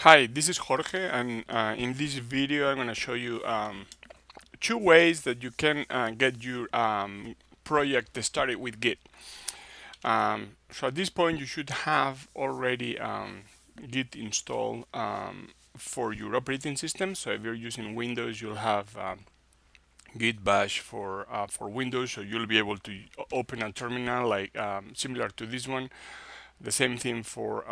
Hi, this is Jorge, and in this video, I'm going to show you two ways that you can get your project started with Git. So at this point, you should have already Git installed for your operating system. So if you're using Windows, you'll have Git Bash for Windows, so you'll be able to open a terminal like similar to this one. The same thing for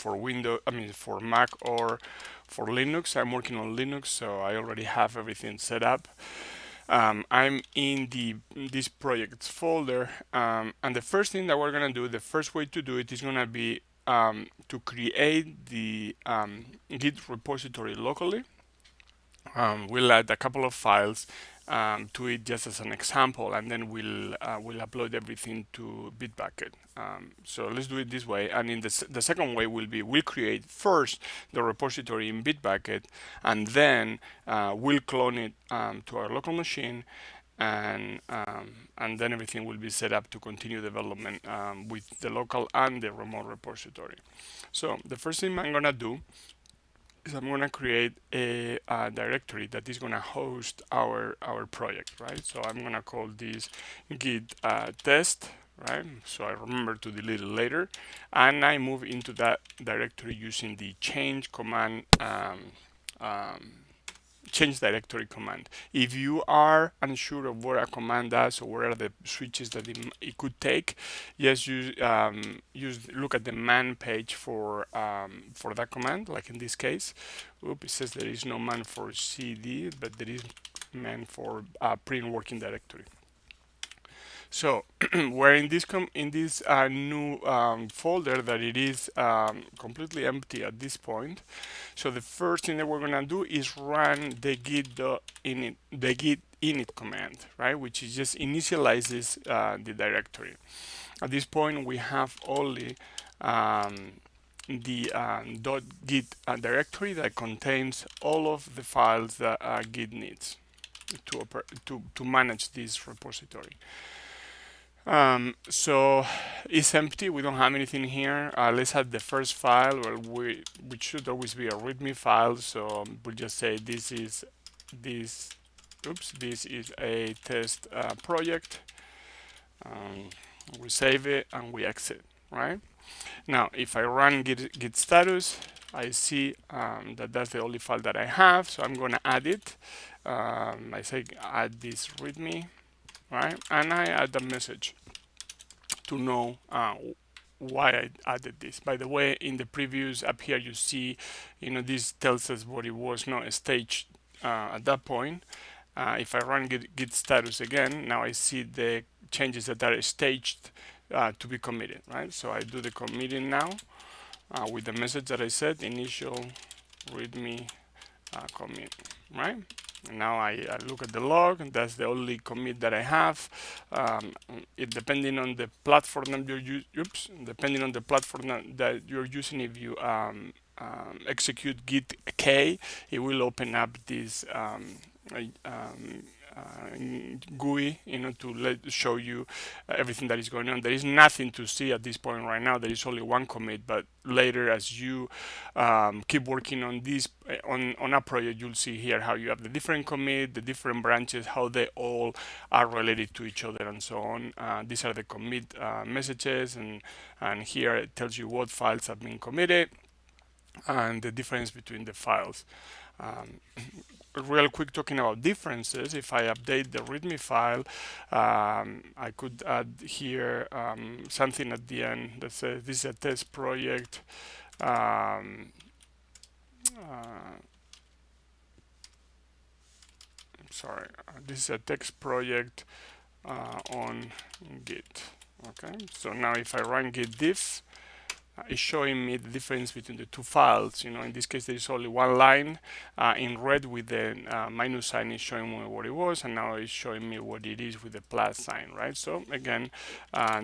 Windows, I mean for Mac or for Linux. I'm working on Linux, so I already have everything set up. I'm in this projects folder, and the first thing that we're gonna do, the first way to do it is gonna be to create the Git repository locally. We'll add a couple of files to it just as an example, and then we'll upload everything to Bitbucket. So let's do it this way. And in the second way will be we'll create first the repository in Bitbucket, and then we'll clone it to our local machine, and then everything will be set up to continue development with the local and the remote repository. So the first thing I'm gonna do is I'm going to create a directory that is going to host our project, right? So I'm going to call this git test, right? So I remember to delete it later, and I move into that directory using the change command, um, change directory command. If you are unsure of what a command does or what are the switches that it could take, just look at the man page for that command. Like in this case, it says there is no man for cd, but there is man for print working directory. So we're in this new folder that it is completely empty at this point. So the first thing that we're gonna do is run the git init command, right? Which is just initializes the directory. At this point, we have only the .git directory that contains all of the files that Git needs to manage this repository. So it's empty. We don't have anything here. Let's add the first file, which should always be a README file. So we'll just say this is a test project. We save it and we exit. Right now, if I run git status, I see that that's the only file that I have. So I'm going to add it. I say add this README, right, and I add a message to know why I added this. By the way, in the previews up here, you see, this tells us what it was not staged at that point. If I run git status again, now I see the changes that are staged to be committed, right? So I do the committing now with the message that I said, initial readme commit, right? And now I look at the log, and that's the only commit that I have. Depending on the platform that you're using, if you execute git k, it will open up this GUI, to show you everything that is going on. There is nothing to see at this point right now. There is only one commit, but later, as you keep working on this on a project, you'll see here how you have the different commit, the different branches, how they all are related to each other, and so on. These are the commit messages, and here it tells you what files have been committed and the difference between the files. Real quick, talking about differences, if I update the README file, I could add here something at the end that says this is a test project. Sorry, this is a text project on Git. Okay, so now if I run git diff, it's showing me the difference between the two files. In this case, there is only one line in red with the minus sign is showing me what it was, and now it's showing me what it is with the plus sign, right? So again,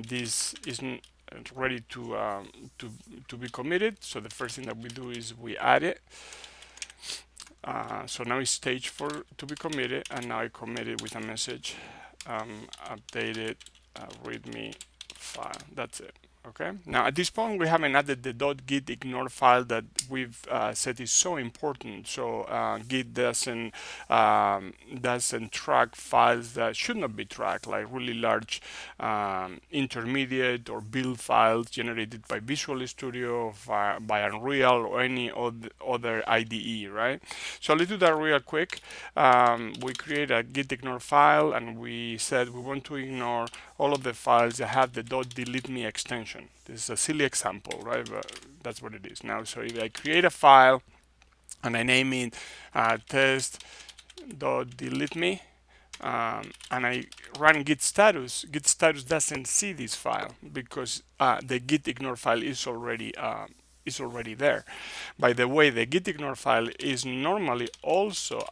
this isn't ready to be committed. So the first thing that we do is we add it. So now it's staged to be committed, and now I commit it with a message, updated README file. That's it. Okay, now at this point we haven't added the .git ignore file that we've said is so important. So Git doesn't track files that should not be tracked, like really large intermediate or build files generated by Visual Studio, by Unreal, or any other IDE, right? So let's do that real quick. We create a git ignore file, and we said we want to ignore all of the files that have the .delete me extension. This is a silly example, right? But that's what it is now. So if I create a file and I name it test.delete me, and I run git status doesn't see this file because the git ignore file is already there. By the way, the git ignore file is normally also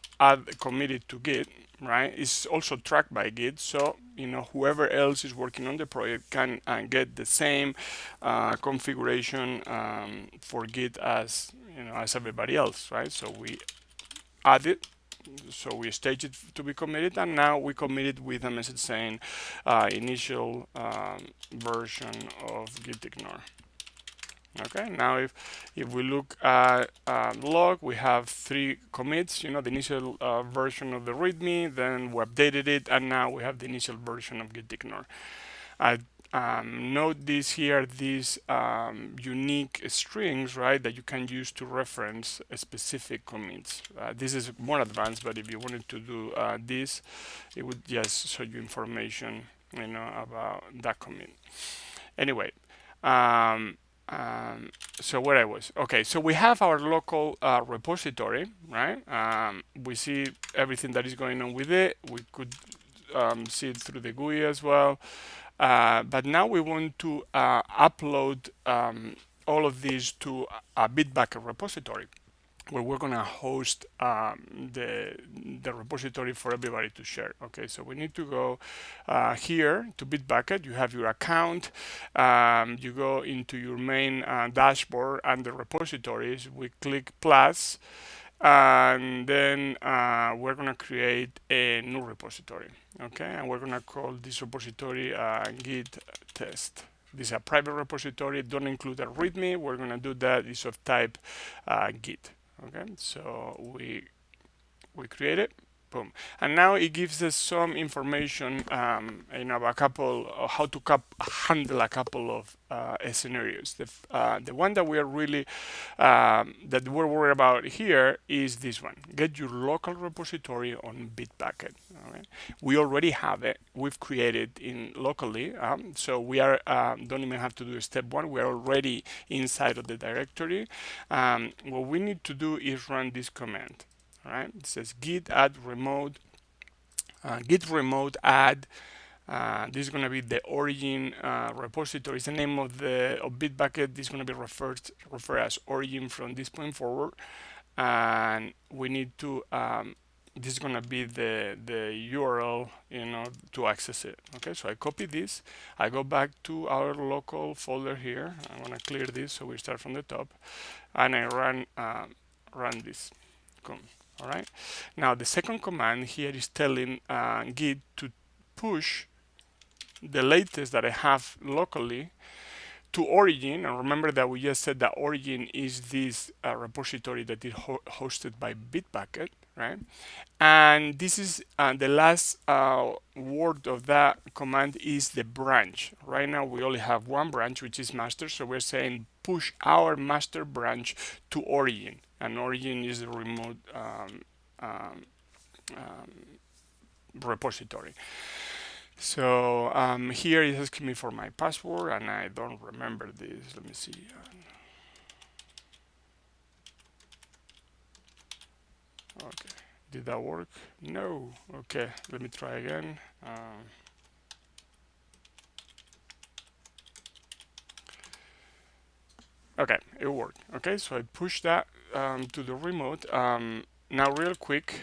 committed to Git, right? It's also tracked by Git, so whoever else is working on the project can get the same configuration for Git as as everybody else, right? So we add it, so we stage it to be committed, and now we commit it with a message saying initial version of git ignore. Okay, now if we look at log, we have 3 commits, the initial version of the readme, then we updated it, and now we have the initial version of git ignore. Note this here, these unique strings, right, that you can use to reference specific commits. This is more advanced, but if you wanted to do this, it would just show you information, about that commit. Anyway, so where I was, okay, so we have our local repository, right? We see everything that is going on with it. We could see it through the GUI as well. But now we want to upload all of these to a Bitbucket repository, where we're gonna host the repository for everybody to share. Okay, so we need to go here to Bitbucket. You have your account. You go into your main dashboard and the repositories. We click plus, and then we're gonna create a new repository. Okay, and we're gonna call this repository git test. This is a private repository. Don't include a readme. We're gonna do that. It's of type git. Okay, so we create it, boom, and now it gives us some information, a couple how to handle a couple of scenarios. The one that we are really that we're worried about here is this one: get your local repository on Bitbucket. All right, we already have it. We've created in locally, so we are don't even have to do step 1. We are already inside of the directory. What we need to do is run this command. All right, it says git add remote, git remote add. This is going to be the origin repository. It's the name of Bitbucket. This is going to be referred as origin from this point forward, and we need to. This is going to be the URL, to access it. Okay, so I copy this. I go back to our local folder here. I'm going to clear this so we start from the top, and I run this. Cool. All right, now the second command here is telling Git to push the latest that I have locally to origin. And remember that we just said that origin is this repository that is hosted by Bitbucket, right? And this is the last word of that command is the branch. Right now we only have one branch, which is master, so we're saying push our master branch to origin, and origin is the remote repository. So here it's asking me for my password, and I don't remember this. Let me see. Okay, did that work? No. Okay, let me try again. Okay, it worked. Okay, so I pushed that to the remote. Now, real quick,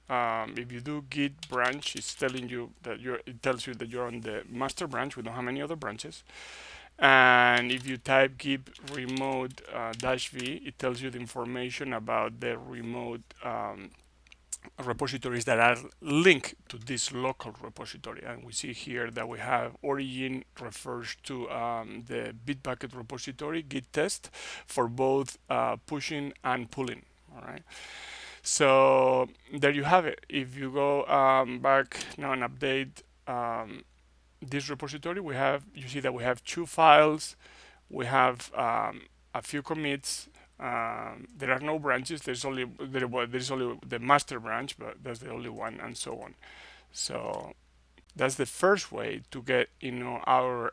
if you do git branch, it's telling you that it tells you that you're on the master branch. We don't have any other branches. And if you type git remote -v, it tells you the information about the remote repositories that are linked to this local repository. And we see here that we have origin refers to the Bitbucket repository, Git test, for both pushing and pulling. All right. So there you have it. If you go back now and update this repository, you see that we have two files. We have a few commits. There are no branches. There's only the master branch, but that's the only one, and so on. So that's the first way to get our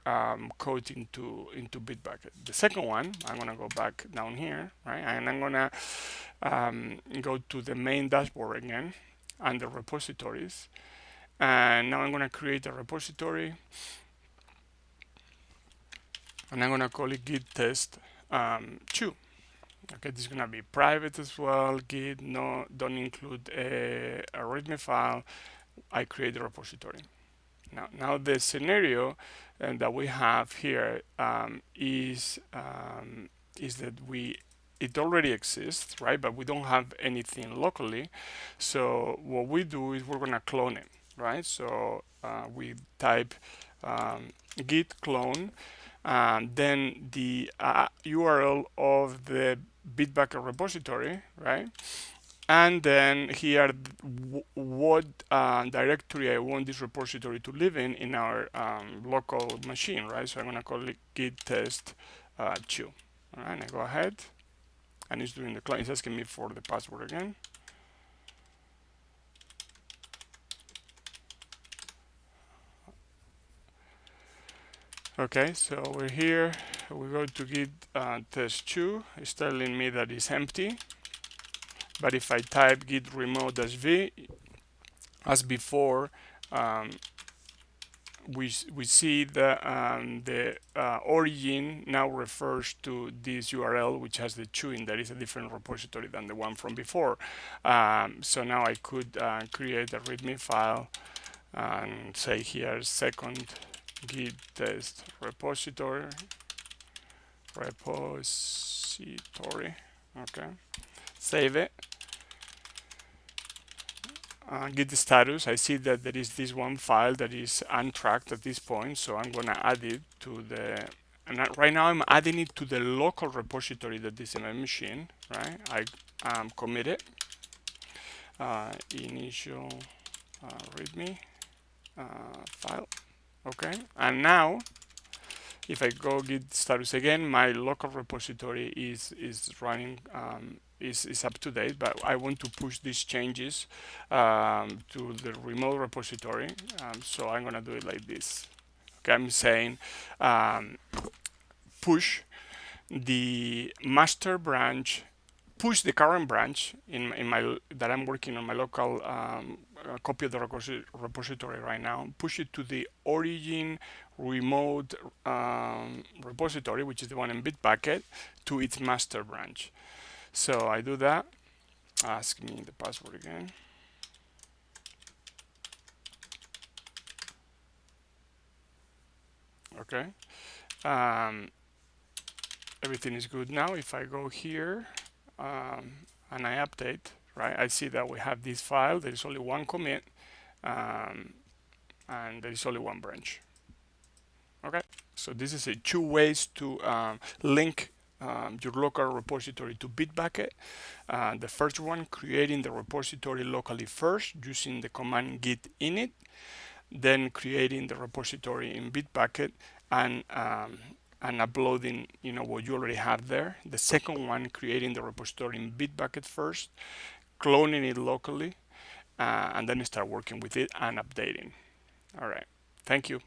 code into Bitbucket. The second one, I'm gonna go back down here, right, and I'm gonna go to the main dashboard again under repositories, and now I'm gonna create a repository, and I'm gonna call it git test 2. Okay, this is gonna be private as well. Git no don't include a readme file. I create a repository. Now the scenario that we have here is that it already exists, right? But we don't have anything locally. So what we do is we're gonna clone it, right? So we type git clone, then the URL of the Bitbucket repository, right? And then here what directory I want this repository to live in our local machine, right? So I'm gonna call it git test 2. All right, and I go ahead, and it's doing the clone. It's asking me for the password again. Okay, so we're here. We go to git test 2. It's telling me that it's empty. But if I type git remote-v, as before, we see the origin now refers to this URL, which has the chewing. That is a different repository than the one from before. So now I could create a README file and say here second git test repository. Okay, save it. Git status, I see that there is this one file that is untracked at this point, so I'm gonna add it to the, and right now I'm adding it to the local repository that is in my machine, right? I commit it, initial readme file, okay? And now if I go git status again, my local repository is running, is up to date, but I want to push these changes to the remote repository. So I'm gonna do it like this. Okay, I'm saying push the master branch, push the current branch in my that I'm working on my local copy of the repository right now, push it to the origin remote repository, which is the one in Bitbucket, to its master branch. So I do that. Ask me the password again. Okay. Everything is good now. If I go here and I update, right, I see that we have this file. There is only one commit, and there is only one branch. Okay, so this is 2 ways to link your local repository to Bitbucket. The first one, creating the repository locally first using the command git init, then creating the repository in Bitbucket and uploading what you already have there. The second one, creating the repository in Bitbucket first, cloning it locally, and then start working with it and updating. All right, thank you.